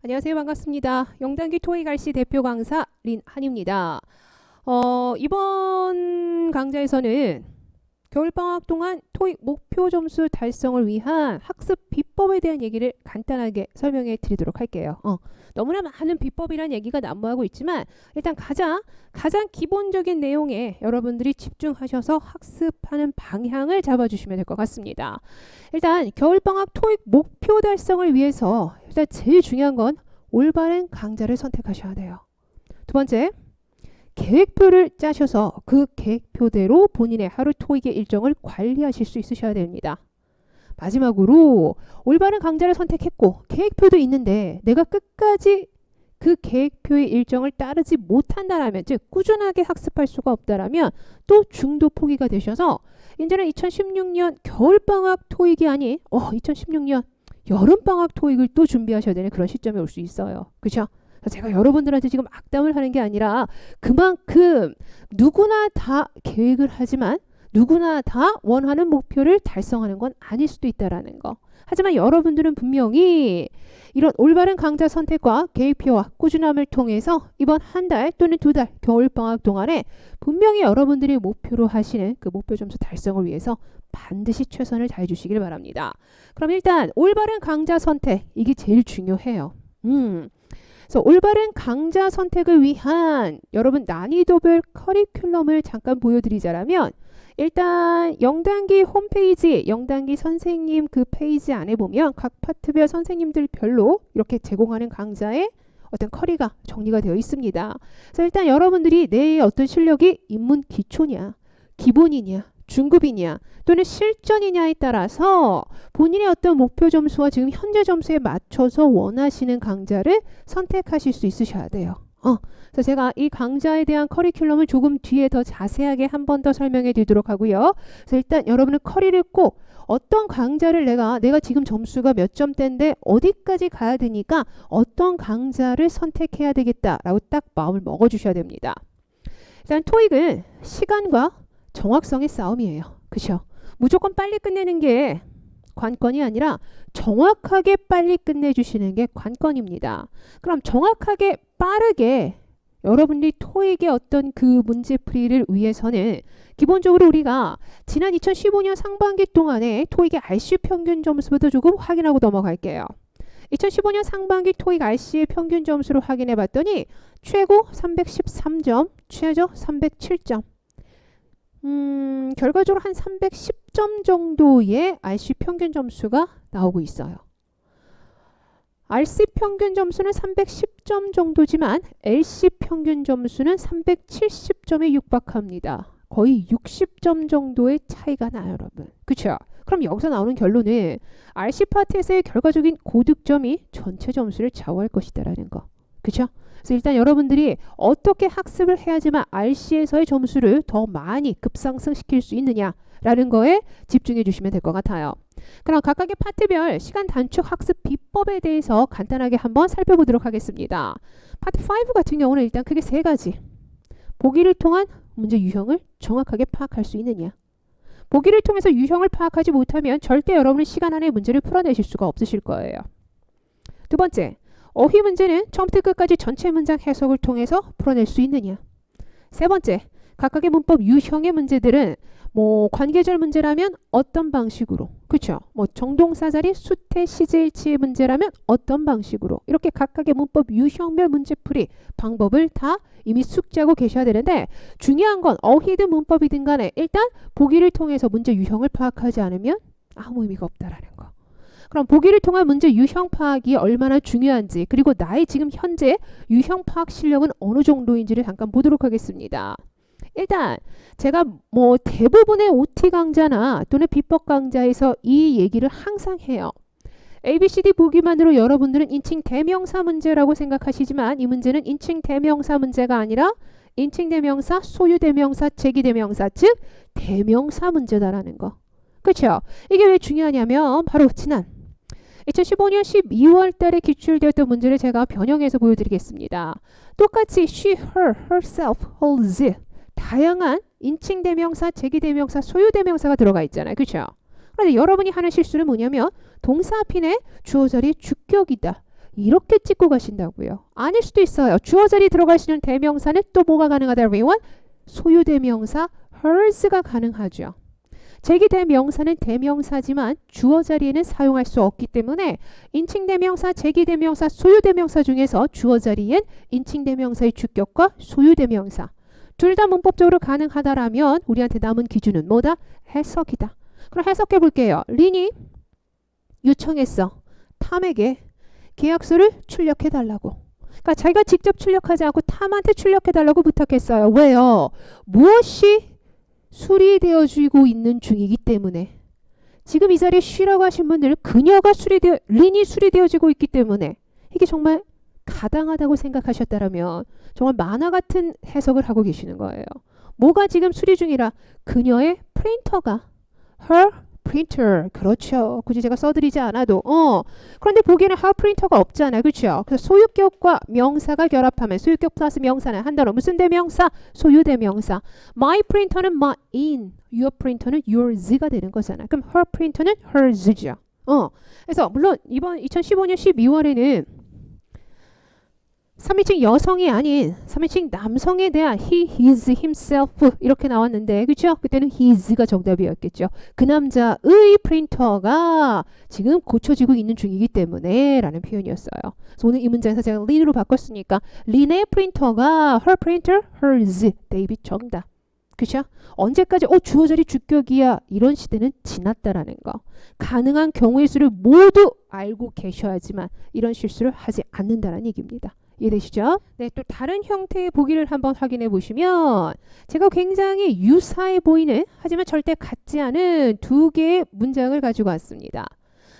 안녕하세요. 반갑습니다. 영단기 토익 RC 대표 강사 린한입니다. 이번 강좌에서는 겨울방학 동안 토익 목표 점수 달성을 위한 학습 비법에 대한 얘기를 간단하게 설명해 드리도록 할게요. 너무나 많은 비법이란 얘기가 난무하고 있지만 일단 가장 기본적인 내용에 여러분들이 집중하셔서 학습하는 방향을 잡아주시면 될 것 같습니다. 일단 겨울방학 토익 목표 달성을 위해서 일단 제일 중요한 건 올바른 강좌를 선택하셔야 돼요. 두 번째, 계획표를 짜셔서 그 계획표대로 본인의 하루 토익의 일정을 관리하실 수 있으셔야 됩니다. 마지막으로 올바른 강좌를 선택했고 계획표도 있는데 내가 끝까지 그 계획표의 일정을 따르지 못한다라면, 즉 꾸준하게 학습할 수가 없다라면 또 중도 포기가 되셔서 이제는 2016년 겨울방학 토익이 아닌 2016년 여름방학 토익을 또 준비하셔야 되는 그런 시점에 올 수 있어요. 그렇죠? 제가 여러분들한테 지금 악담을 하는 게 아니라 그만큼 누구나 다 계획을 하지만 누구나 다 원하는 목표를 달성하는 건 아닐 수도 있다라는 거. 하지만 여러분들은 분명히 이런 올바른 강좌 선택과 계획표와 꾸준함을 통해서 이번 한 달 또는 두 달 겨울방학 동안에 분명히 여러분들이 목표로 하시는 그 목표 점수 달성을 위해서 반드시 최선을 다해 주시길 바랍니다. 그럼 일단 올바른 강좌 선택, 이게 제일 중요해요. 그래서 올바른 강좌 선택을 위한 여러분 난이도별 커리큘럼을 잠깐 보여드리자면, 일단 영단기 홈페이지, 영단기 선생님 그 페이지 안에 보면 각 파트별 선생님들별로 이렇게 제공하는 강좌의 어떤 커리가 정리가 되어 있습니다. 그래서 일단 여러분들이 내 어떤 실력이 입문 기초냐, 기본이냐, 중급이냐 또는 실전이냐에 따라서 본인의 어떤 목표 점수와 지금 현재 점수에 맞춰서 원하시는 강좌를 선택하실 수 있으셔야 돼요. 그래서 제가 이 강좌에 대한 커리큘럼을 조금 뒤에 더 자세하게 한 번 더 설명해 드리도록 하고요. 그래서 일단 여러분은 커리를 꼭 어떤 강좌를 내가 지금 점수가 몇 점대인데 어디까지 가야 되니까 어떤 강좌를 선택해야 되겠다라고 딱 마음을 먹어주셔야 됩니다. 일단 토익은 시간과 정확성의 싸움이에요. 그렇죠? 무조건 빨리 끝내는 게 관건이 아니라 정확하게 빨리 끝내주시는 게 관건입니다. 그럼 정확하게 빠르게 여러분들이 토익의 어떤 그 문제풀이를 위해서는 기본적으로 우리가 지난 2015년 상반기 동안에 토익의 RC 평균 점수부터 조금 확인하고 넘어갈게요. 2015년 상반기 토익 RC의 평균 점수를 확인해 봤더니 최고 313점, 최저 307점. 결과적으로 한 310점 정도의 RC 평균 점수가 나오고 있어요. RC 평균 점수는 310점 정도지만 LC 평균 점수는 370점에 육박합니다. 거의 60점 정도의 차이가 나요, 여러분. 그렇죠? 그럼 여기서 나오는 결론은 RC 파트에서의 결과적인 고득점이 전체 점수를 좌우할 것이다라는 거. 그렇죠? 그래서 일단 여러분들이 어떻게 학습을 해야지만 RC에서의 점수를 더 많이 급상승시킬 수 있느냐라는 거에 집중해 주시면 될 것 같아요. 그럼 각각의 파트별 시간 단축 학습 비법에 대해서 간단하게 한번 살펴보도록 하겠습니다. 파트 5 같은 경우는 일단 크게 세 가지. 보기를 통한 문제 유형을 정확하게 파악할 수 있느냐. 보기를 통해서 유형을 파악하지 못하면 절대 여러분은 시간 안에 문제를 풀어내실 수가 없으실 거예요. 두 번째, 어휘 문제는 처음부터 끝까지 전체 문장 해석을 통해서 풀어낼 수 있느냐. 세 번째, 각각의 문법 유형의 문제들은 관계절 문제라면 어떤 방식으로, 그렇죠? 정동사 자리 수태 시제일치의 문제라면 어떤 방식으로, 이렇게 각각의 문법 유형별 문제풀이 방법을 다 이미 숙지하고 계셔야 되는데, 중요한 건 어휘든 문법이든 간에 일단 보기를 통해서 문제 유형을 파악하지 않으면 아무 의미가 없다라는 거. 그럼 보기를 통한 문제 유형 파악이 얼마나 중요한지, 그리고 나의 지금 현재 유형 파악 실력은 어느 정도인지를 잠깐 보도록 하겠습니다. 일단 제가 대부분의 OT 강좌나 또는 비법 강좌에서 이 얘기를 항상 해요. ABCD 보기만으로 여러분들은 인칭 대명사 문제라고 생각하시지만 이 문제는 인칭 대명사 문제가 아니라 인칭 대명사, 소유 대명사, 제기 대명사, 즉 대명사 문제다라는 거. 그렇죠? 이게 왜 중요하냐면 바로 지난 2015년 12월 달에 기출되었던 문제를 제가 변형해서 보여드리겠습니다. 똑같이 she, her, herself, hers 다양한 인칭 대명사, 제기 대명사, 소유 대명사가 들어가 있잖아요. 그렇죠? 그런데 여러분이 하는 실수는 뭐냐면 동사 앞이네 주어 자리에 주격이다. 이렇게 찍고 가신다고요. 아닐 수도 있어요. 주어 자리 들어갈 수 있는 대명사는 또 뭐가 가능하다? everyone? 소유 대명사 hers가 가능하죠. 제기 대명사는 대명사지만 주어 자리에는 사용할 수 없기 때문에 인칭 대명사, 제기 대명사, 소유 대명사 중에서 주어 자리엔 인칭 대명사의 주격과 소유 대명사 둘 다 문법적으로 가능하다라면 우리한테 남은 기준은 뭐다? 해석이다. 그럼 해석해 볼게요. 린이 요청했어. 탐에게 계약서를 출력해 달라고. 그러니까 자기가 직접 출력하지 않고 탐한테 출력해 달라고 부탁했어요. 왜요? 무엇이 수리되어지고 있는 중이기 때문에. 지금 이 자리에 쉬라고 하신 분들 그녀가 린이 수리되어지고 있기 때문에 이게 정말 가당하다고 생각하셨다면 정말 만화 같은 해석을 하고 계시는 거예요. 뭐가 지금 수리 중이라? 그녀의 프린터가 her printer. 그렇죠. 굳이 제가 써드리지 않아도 그런데 보기에는 her printer가 없잖아요. 그렇죠. 그래서 소유격과 명사가 결합하면 소유격 플러스 명사는 한 단어 무슨 대명사? 소유 대명사. my printer는 mine, your printer는 yours가 되는 거잖아요. 그럼 her printer는 hers죠. 그래서 물론 이번 2015년 12월에는 3인칭 여성이 아닌 3인칭 남성에 대한 he, his, himself 이렇게 나왔는데 그렇죠? 그때는 his가 정답이었겠죠. 그 남자의 프린터가 지금 고쳐지고 있는 중이기 때문에 라는 표현이었어요. 그래서 오늘 이 문장에서 제가 린으로 바꿨으니까 린의 프린터가 her printer, hers. 데이빗 정답. 그렇죠? 언제까지 주어 자리 주격이야 이런 시대는 지났다라는 거. 가능한 경우의 수를 모두 알고 계셔야지만 이런 실수를 하지 않는다는 얘기입니다. 이해되시죠? 네, 또 다른 형태의 보기를 한번 확인해 보시면 제가 굉장히 유사해 보이는 하지만 절대 같지 않은 두 개의 문장을 가지고 왔습니다.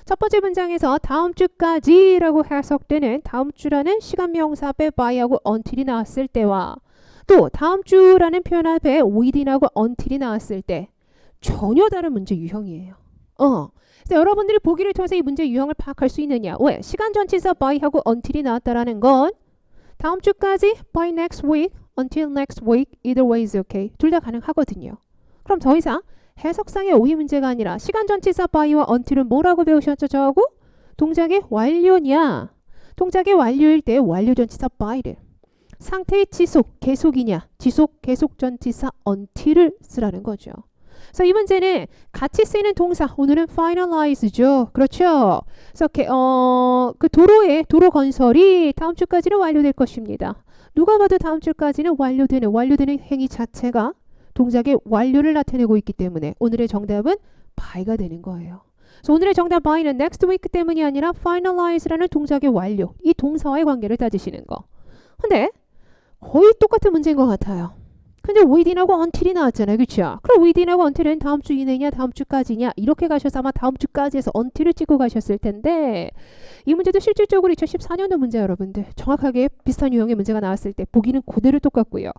첫 번째 문장에서 다음 주까지라고 해석되는 다음 주라는 시간 명사 앞에 by하고 until이 나왔을 때와 또 다음 주라는 표현 앞에 within하고 until이 나왔을 때 전혀 다른 문제 유형이에요. 그래서 여러분들이 보기를 통해서 이 문제 유형을 파악할 수 있느냐? 왜? 시간 전치사 by하고 until이 나왔다라는 건 다음 주까지 by next week, until next week, either way is okay. 둘 다 가능하거든요. 그럼 더 이상 해석상의 오해 문제가 아니라 시간 전치사 by와 until은 뭐라고 배우셨죠? 저하고? 동작의 완료냐? 동작의 완료일 때 완료 전치사 by를 상태의 지속, 계속이냐? 지속, 계속 전치사 until을 쓰라는 거죠. 그래서 이 문제는 같이 쓰이는 동사, 오늘은 finalize죠. 그렇죠? 그래서 그 도로 건설이 다음 주까지는 완료될 것입니다. 누가 봐도 다음 주까지는 완료되는 행위 자체가 동작의 완료를 나타내고 있기 때문에 오늘의 정답은 by가 되는 거예요. 그래서 오늘의 정답 by는 next week 때문이 아니라 finalize라는 동작의 완료, 이 동사와의 관계를 따지시는 거. 근데 거의 똑같은 문제인 것 같아요. 근데 within하고 until이 나왔잖아요. 그렇죠? 그럼 within하고 until은 다음 주 이내냐 다음 주까지냐 이렇게 가셔서 아마 다음 주까지에서 until을 찍고 가셨을 텐데 이 문제도 실질적으로 2014년도 문제 여러분들 정확하게 비슷한 유형의 문제가 나왔을 때 보기는 그대로 똑같고요.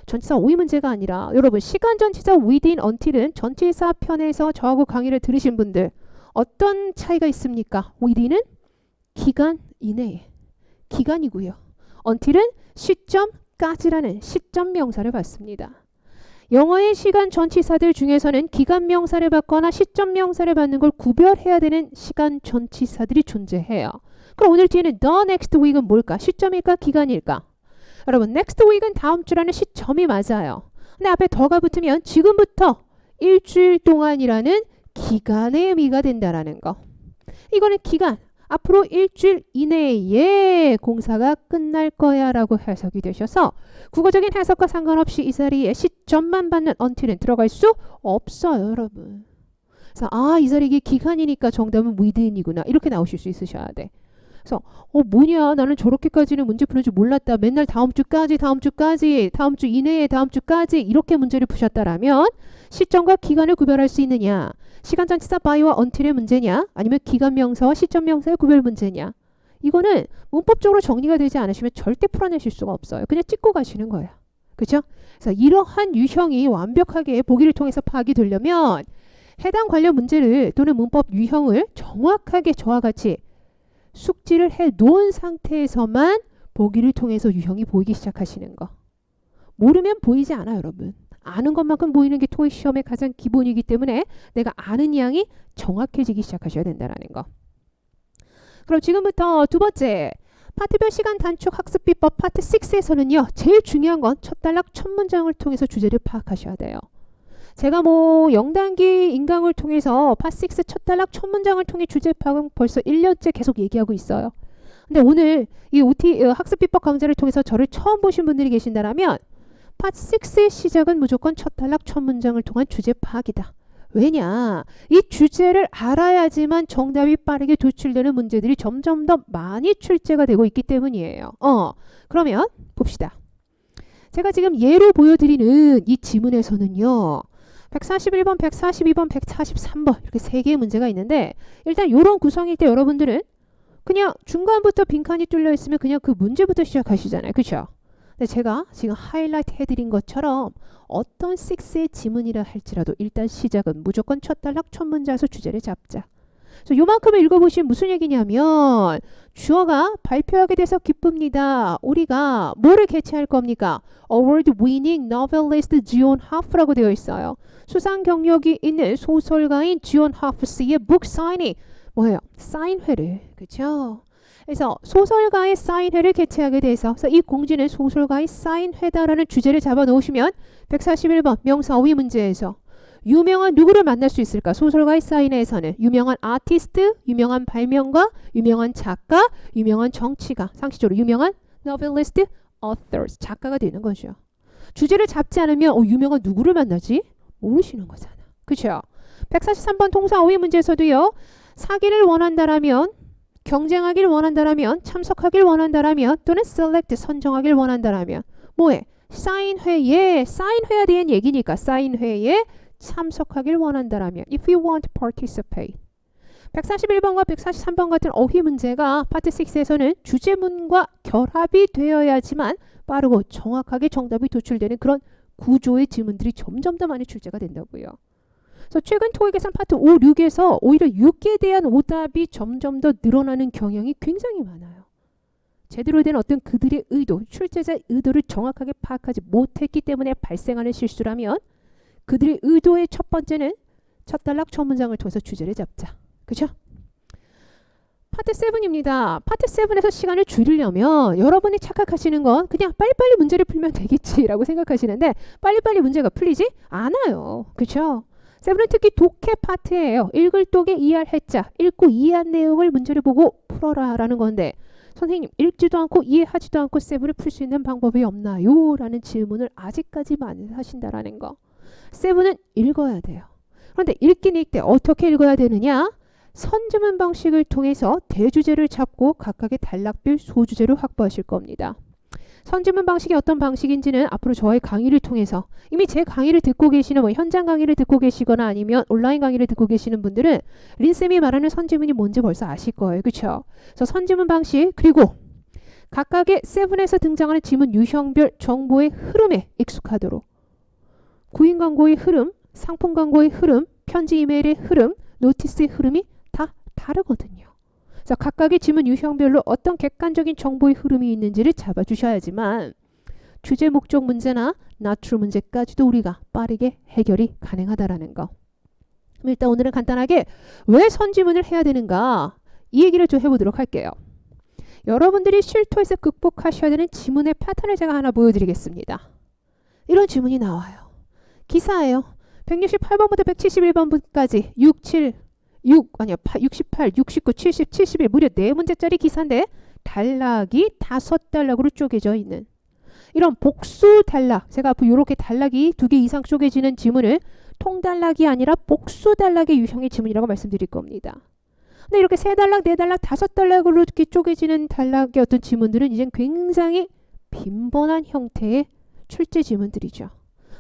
전치사 오이 문제가 아니라 여러분 시간 전치사 within, until은 전치사 편에서 저하고 강의를 들으신 분들 어떤 차이가 있습니까? within은 기간 이내에 기간이고요. until은 시점까지라는 시점 명사를 받습니다. 영어의 시간 전치사들 중에서는 기간 명사를 받거나 시점 명사를 받는 걸 구별해야 되는 시간 전치사들이 존재해요. 그럼 오늘 뒤에는 the next week은 뭘까? 시점일까? 기간일까? 여러분 next week은 다음 주라는 시점이 맞아요. 근데 앞에 더가 붙으면 지금부터 일주일 동안이라는 기간의 의미가 된다라는 거. 이거는 기간. 앞으로 일주일 이내에 공사가 끝날 거야 라고 해석이 되셔서 국어적인 해석과 상관없이 이 자리에 시점만 받는 until은 들어갈 수 없어요 여러분. 그래서 이 자리 이게 기간이니까 정답은 within이구나 이렇게 나오실 수 있으셔야 돼. 그래서 뭐냐 나는 저렇게까지는 문제 푸는 줄 몰랐다. 맨날 다음 주까지 다음 주 이내에 다음 주까지 이렇게 문제를 푸셨다라면 시점과 기간을 구별할 수 있느냐. 시간 전치사 by와 until의 문제냐 아니면 기간 명사와 시점 명사의 구별 문제냐. 이거는 문법적으로 정리가 되지 않으시면 절대 풀어내실 수가 없어요. 그냥 찍고 가시는 거예요. 그렇죠? 그래서 이러한 유형이 완벽하게 보기를 통해서 파악이 되려면 해당 관련 문제를 또는 문법 유형을 정확하게 저와 같이 숙지를 해 놓은 상태에서만 보기를 통해서 유형이 보이기 시작하시는 거. 모르면 보이지 않아요 여러분. 아는 것만큼 보이는 게 토익 시험의 가장 기본이기 때문에 내가 아는 양이 정확해지기 시작하셔야 된다는 거. 그럼 지금부터 두 번째 파트별 시간 단축 학습 비법 파트 6에서는요. 제일 중요한 건 첫 단락 첫 문장을 통해서 주제를 파악하셔야 돼요. 제가 뭐 0단기 인강을 통해서 파트 6 첫 단락 첫 문장을 통해 주제 파악은 벌써 1년째 계속 얘기하고 있어요. 근데 오늘 이 OT 학습 비법 강좌를 통해서 저를 처음 보신 분들이 계신다면 파트 6의 시작은 무조건 첫 단락 첫 문장을 통한 주제 파악이다. 왜냐? 이 주제를 알아야지만 정답이 빠르게 도출되는 문제들이 점점 더 많이 출제가 되고 있기 때문이에요. 그러면 봅시다. 제가 지금 예로 보여드리는 이 지문에서는요. 141번, 142번, 143번 이렇게 세 개의 문제가 있는데 일단 이런 구성일 때 여러분들은 그냥 중간부터 빈칸이 뚫려 있으면 그냥 그 문제부터 시작하시잖아요. 그렇죠? 근데 제가 지금 하이라이트 해드린 것처럼 어떤 6의 지문이라 할지라도 일단 시작은 무조건 첫 단락 첫 문장에서 주제를 잡자. 그래서 요만큼을 읽어보시면 무슨 얘기냐면 주어가 발표하게 돼서 기쁩니다. 우리가 뭐를 개최할 겁니까? Award winning novelist 지온 하프라고 되어 있어요. 수상 경력이 있는 소설가인 지온 하프 씨의 북 사인이 뭐예요? 사인회를. 그렇죠? 그래서 소설가의 사인회를 개최하게 돼서 그래서 이 공지는 소설가의 사인회다라는 주제를 잡아 놓으시면 141번 명사 어휘 문제에서 유명한 누구를 만날 수 있을까? 소설가의 사인회에서는 유명한 아티스트, 유명한 발명가, 유명한 작가, 유명한 정치가, 상식적으로 유명한 novelist, authors, 작가가 되는 거죠. 주제를 잡지 않으면 유명한 누구를 만나지? 모르시는 거잖아. 그렇죠? 143번 통사 어휘 문제에서도요. 사기를 원한다라면 경쟁하길 원한다라면 참석하길 원한다라면 또는 select 선정하길 원한다라면 뭐해? 사인회에 사인회에 대한 얘기니까 사인회에 참석하길 원한다라면 if you want to participate 141번과 143번 같은 어휘 문제가 파트 6에서는 주제문과 결합이 되어야지만 빠르고 정확하게 정답이 도출되는 그런 구조의 지문들이 점점 더 많이 출제가 된다고요. 그래서 최근 토익에서는 파트 5, 6에서 오히려 6에 대한 오답이 점점 더 늘어나는 경향이 굉장히 많아요. 제대로 된 어떤 그들의 의도, 출제자의 의도를 정확하게 파악하지 못했기 때문에 발생하는 실수라면 그들의 의도의 첫 번째는 첫 단락 첫 문장을 통해서 주제를 잡자. 그죠? 파트 7입니다. 파트 7에서 시간을 줄이려면 여러분이 착각하시는 건 그냥 빨리빨리 문제를 풀면 되겠지라고 생각하시는데 빨리빨리 문제가 풀리지 않아요. 그렇죠? 7은 특히 독해 파트예요. 읽을 독에 이해할 해자, 읽고 이해한 내용을 문제를 보고 풀어라 라는 건데 선생님 읽지도 않고 이해하지도 않고 7을 풀 수 있는 방법이 없나요? 라는 질문을 아직까지 많이 하신다라는 거. 7은 읽어야 돼요. 그런데 읽긴 읽되 어떻게 읽어야 되느냐? 선지문 방식을 통해서 대주제를 잡고 각각의 단락별 소주제를 확보하실 겁니다. 선지문 방식이 어떤 방식인지는 앞으로 저의 강의를 통해서 이미 제 강의를 듣고 계시는 현장 강의를 듣고 계시거나 아니면 온라인 강의를 듣고 계시는 분들은 린쌤이 말하는 선지문이 뭔지 벌써 아실 거예요. 그렇죠? 그래서 선지문 방식 그리고 각각의 7에서 등장하는 지문 유형별 정보의 흐름에 익숙하도록 구인 광고의 흐름, 상품 광고의 흐름, 편지 이메일의 흐름, 노티스의 흐름이 다 다르거든요. 그래서 각각의 지문 유형별로 어떤 객관적인 정보의 흐름이 있는지를 잡아주셔야지만 주제 목적 문제나 나트루 문제까지도 우리가 빠르게 해결이 가능하다라는 거. 그럼 일단 오늘은 간단하게 왜 선지문을 해야 되는가 이 얘기를 좀 해보도록 할게요. 여러분들이 쉴터에서 극복하셔야 되는 지문의 패턴을 제가 하나 보여드리겠습니다. 이런 지문이 나와요. 기사예요. 168번부터 171번까지 68, 69, 70, 71 무려 4문제짜리 기사인데 단락이 5단락으로 쪼개져 있는 이런 복수 단락, 제가 앞으로 이렇게 단락이 2개 이상 쪼개지는 지문을 통단락이 아니라 복수 단락의 유형의 지문이라고 말씀드릴 겁니다. 근데 이렇게 3단락, 4단락, 5단락으로 이렇게 쪼개지는 단락의 어떤 지문들은 이젠 굉장히 빈번한 형태의 출제 지문들이죠.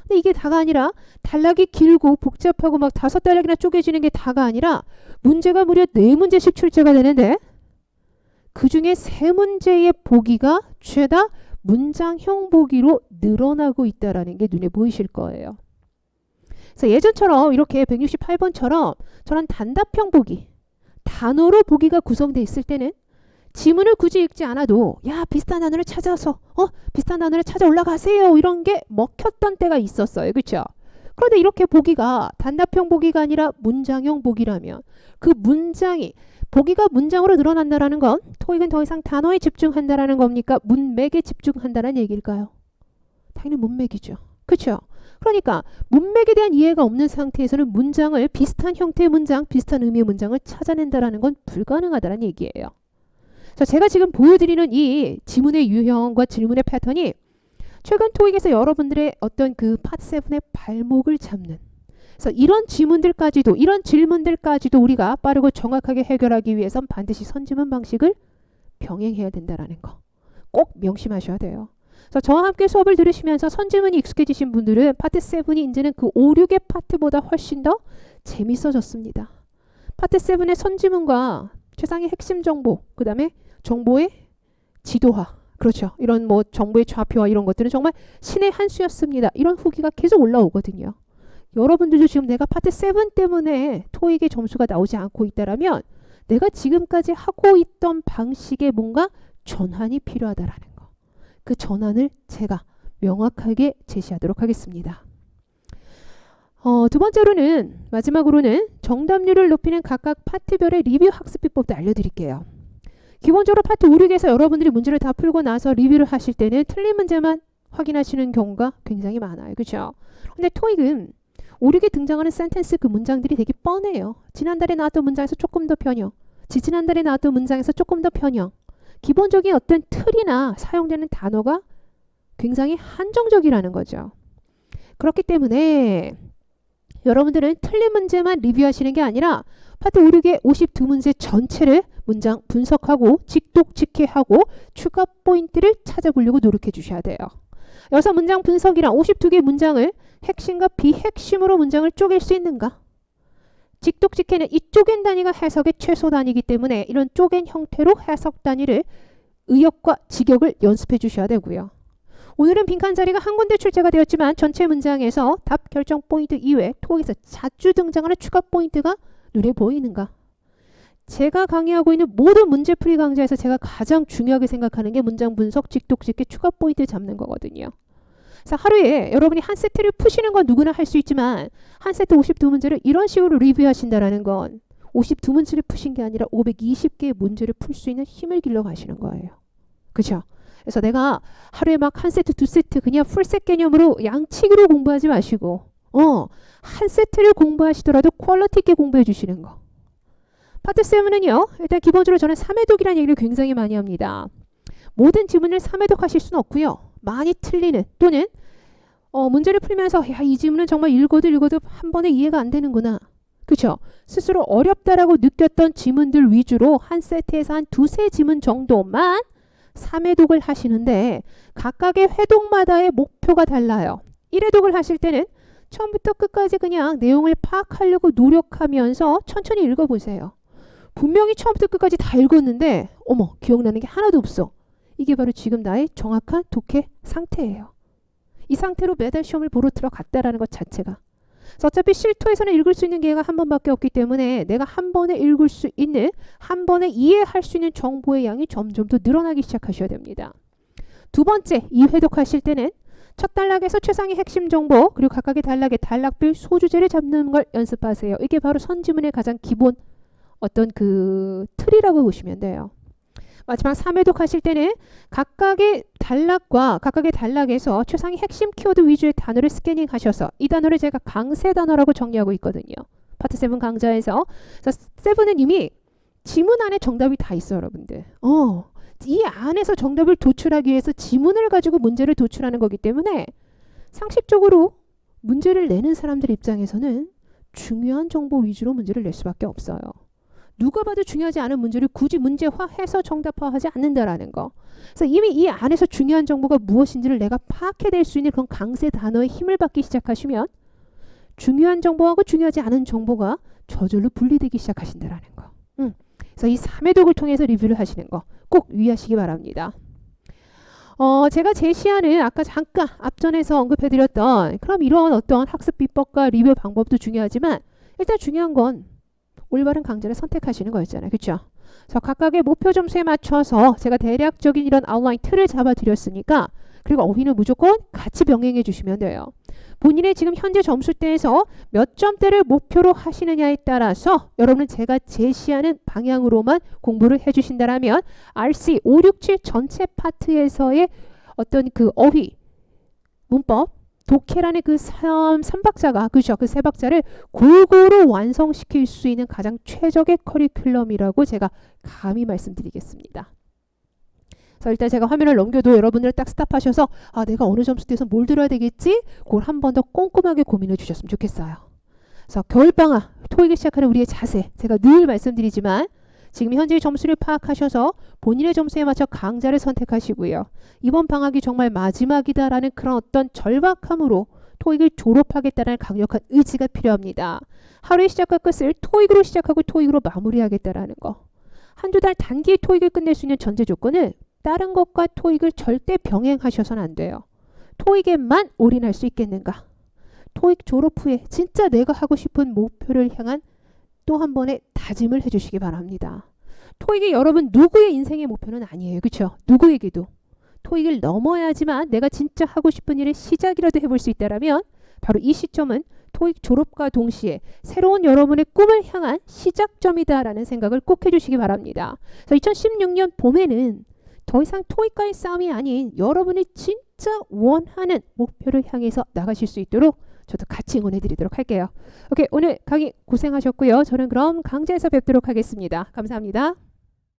근데 이게 다가 아니라 단락이 길고 복잡하고 막 5단락이나 쪼개지는 게 다가 아니라 문제가 무려 4문제씩 출제가 되는데 그 중에 3문제의 보기가 죄다 문장형 보기로 늘어나고 있다는 게 눈에 보이실 거예요. 그래서 예전처럼 이렇게 168번처럼 저런 단답형 보기, 단어로 보기가 구성되어 있을 때는 지문을 굳이 읽지 않아도 야 비슷한 단어를 찾아서 비슷한 단어를 찾아 올라가세요 이런 게 먹혔던 때가 있었어요. 그렇죠? 그런데 이렇게 보기가 단답형 보기가 아니라 문장형 보기라면 그 문장이 보기가 문장으로 늘어난다라는 건 토익은 더 이상 단어에 집중한다라는 겁니까? 문맥에 집중한다라는 얘기일까요? 당연히 문맥이죠. 그렇죠? 그러니까 문맥에 대한 이해가 없는 상태에서는 문장을 비슷한 형태의 문장, 비슷한 의미의 문장을 찾아낸다라는 건 불가능하다는 얘기예요. 자, 제가 지금 보여드리는 이 지문의 유형과 질문의 패턴이 최근 토익에서 여러분들의 어떤 그 파트 7의 발목을 잡는, 그래서 이런 지문들까지도, 이런 질문들까지도 우리가 빠르고 정확하게 해결하기 위해선 반드시 선지문 방식을 병행해야 된다는 거 꼭 명심하셔야 돼요. 그래서 저와 함께 수업을 들으시면서 선지문이 익숙해지신 분들은 파트 7이 이제는 그 5, 6의 파트보다 훨씬 더 재밌어졌습니다. 파트 7의 선지문과 최상의 핵심 정보, 그 다음에 정보의 지도화, 그렇죠. 이런 뭐 정보의 좌표와 이런 것들은 정말 신의 한 수였습니다. 이런 후기가 계속 올라오거든요. 여러분들도 지금 내가 파트 7 때문에 토익의 점수가 나오지 않고 있다라면 내가 지금까지 하고 있던 방식에 뭔가 전환이 필요하다라는 거. 그 전환을 제가 명확하게 제시하도록 하겠습니다. 두 번째로는, 마지막으로는 정답률을 높이는 각각 파트별의 리뷰 학습 비법도 알려드릴게요. 기본적으로 파트 5, 6에서 여러분들이 문제를 다 풀고 나서 리뷰를 하실 때는 틀린 문제만 확인하시는 경우가 굉장히 많아요. 그렇죠? 근데 토익은 5, 6에 등장하는 센텐스 그 문장들이 되게 뻔해요. 지난달에 나왔던 문장에서 조금 더 편형, 지지난달에 나왔던 문장에서 조금 더 편형. 기본적인 어떤 틀이나 사용되는 단어가 굉장히 한정적이라는 거죠. 그렇기 때문에 여러분들은 틀린 문제만 리뷰하시는 게 아니라 파트 5, 6의 52문제 전체를 문장 분석하고 직독직해하고 추가 포인트를 찾아보려고 노력해 주셔야 돼요. 여기서 문장 분석이랑 52개의 문장을 핵심과 비핵심으로 문장을 쪼갤 수 있는가? 직독직해는 이 쪼갠 단위가 해석의 최소 단위이기 때문에 이런 쪼갠 형태로 해석 단위를 의역과 직역을 연습해 주셔야 되고요. 오늘은 빈칸 자리가 한 군데 출제가 되었지만 전체 문장에서 답 결정 포인트 이외에 토익에서 자주 등장하는 추가 포인트가 눈에 보이는가? 제가 강의하고 있는 모든 문제풀이 강좌에서 제가 가장 중요하게 생각하는 게 문장 분석, 직독직해 추가 포인트 잡는 거거든요. 그래서 하루에 여러분이 한 세트를 푸시는 건 누구나 할 수 있지만 한 세트 52문제를 이런 식으로 리뷰하신다는 건 52문제를 푸신 게 아니라 520개의 문제를 풀 수 있는 힘을 길러 가시는 거예요. 그렇죠? 그래서 내가 하루에 막 한 세트, 두 세트 그냥 풀셋 개념으로 양치기로 공부하지 마시고 한 세트를 공부하시더라도 퀄리티 있게 공부해 주시는 거. 파트 7은요. 일단 기본적으로 저는 3회독이라는 얘기를 굉장히 많이 합니다. 모든 지문을 3회독 하실 수는 없고요. 많이 틀리는 또는 문제를 풀면서 야, 이 지문은 정말 읽어도 한 번에 이해가 안 되는구나. 그렇죠? 스스로 어렵다라고 느꼈던 지문들 위주로 한 세트에서 한 두세 지문 정도만 3회독을 하시는데 각각의 회독마다의 목표가 달라요. 1회독을 하실 때는 처음부터 끝까지 그냥 내용을 파악하려고 노력하면서 천천히 읽어보세요. 분명히 처음부터 끝까지 다 읽었는데 어머 기억나는 게 하나도 없어. 이게 바로 지금 나의 정확한 독해 상태예요. 이 상태로 매달 시험을 보러 들어갔다라는 것 자체가. 그래서 어차피 실토에서는 읽을 수 있는 기회가 한 번밖에 없기 때문에 내가 한 번에 읽을 수 있는, 한 번에 이해할 수 있는 정보의 양이 점점 더 늘어나기 시작하셔야 됩니다. 두 번째, 2회독 하실 때는 첫 단락에서 최상의 핵심 정보 그리고 각각의 단락의 단락별 소주제를 잡는 걸 연습하세요. 이게 바로 선지문의 가장 기본 어떤 그 틀이라고 보시면 돼요. 마지막 3회독 하실 때는 각각의 단락과 각각의 단락에서 최상의 핵심 키워드 위주의 단어를 스캐닝 하셔서 이 단어를 제가 강세 단어라고 정리하고 있거든요. 파트 7 강좌에서. 그래서 7은 이미 지문 안에 정답이 다 있어요, 여러분들. 이 안에서 정답을 도출하기 위해서 지문을 가지고 문제를 도출하는 거기 때문에 상식적으로 문제를 내는 사람들 입장에서는 중요한 정보 위주로 문제를 낼 수밖에 없어요. 누가 봐도 중요하지 않은 문제를 굳이 문제화해서 정답화하지 않는다라는 거. 그래서 이미 이 안에서 중요한 정보가 무엇인지를 내가 파악해낼 수 있는 그런 강세 단어의 힘을 받기 시작하시면 중요한 정보하고 중요하지 않은 정보가 저절로 분리되기 시작하신다라는 거. 그래서 이 3회독을 통해서 리뷰를 하시는 거 꼭 유의하시기 바랍니다. 제가 제시하는 아까 잠깐 앞전에서 언급해드렸던 그럼 이런 어떤 학습 비법과 리뷰 방법도 중요하지만 일단 중요한 건 올바른 강좌를 선택하시는 거였잖아요. 그렇죠? 그래서 각각의 목표 점수에 맞춰서 제가 대략적인 이런 아웃라인 틀을 잡아드렸으니까 그리고 어휘는 무조건 같이 병행해 주시면 돼요. 본인의 지금 현재 점수대에서 몇 점대를 목표로 하시느냐에 따라서 여러분은 제가 제시하는 방향으로만 공부를 해주신다라면 RC 567 전체 파트에서의 어떤 그 어휘, 문법, 독해라는 그 3박자가 그죠? 그 3박자를 골고루 완성시킬 수 있는 가장 최적의 커리큘럼이라고 제가 감히 말씀드리겠습니다. 그래서 일단 제가 화면을 넘겨도 여러분들 딱 스탑하셔서 아 내가 어느 점수대에서 뭘 들어야 되겠지? 그걸 한 번 더 꼼꼼하게 고민해 주셨으면 좋겠어요. 그래서 겨울방학 토익을 시작하는 우리의 자세 제가 늘 말씀드리지만 지금 현재의 점수를 파악하셔서 본인의 점수에 맞춰 강좌를 선택하시고요. 이번 방학이 정말 마지막이다라는 그런 어떤 절박함으로 토익을 졸업하겠다는 강력한 의지가 필요합니다. 하루의 시작과 끝을 토익으로 시작하고 토익으로 마무리하겠다라는 거. 한두 달 단기에 토익을 끝낼 수 있는 전제 조건은 다른 것과 토익을 절대 병행하셔서는 안 돼요. 토익에만 올인할 수 있겠는가? 토익 졸업 후에 진짜 내가 하고 싶은 목표를 향한 또 한 번의 다짐을 해주시기 바랍니다. 토익이 여러분 누구의 인생의 목표는 아니에요. 그렇죠? 누구에게도. 토익을 넘어야지만 내가 진짜 하고 싶은 일의 시작이라도 해볼 수 있다라면 바로 이 시점은 토익 졸업과 동시에 새로운 여러분의 꿈을 향한 시작점이다라는 생각을 꼭 해주시기 바랍니다. 그래서 2016년 봄에는 더 이상 토익과의 싸움이 아닌 여러분이 진짜 원하는 목표를 향해서 나가실 수 있도록 저도 같이 응원해 드리도록 할게요. 오케이, 오늘 강의 고생하셨고요. 저는 그럼 강좌에서 뵙도록 하겠습니다. 감사합니다.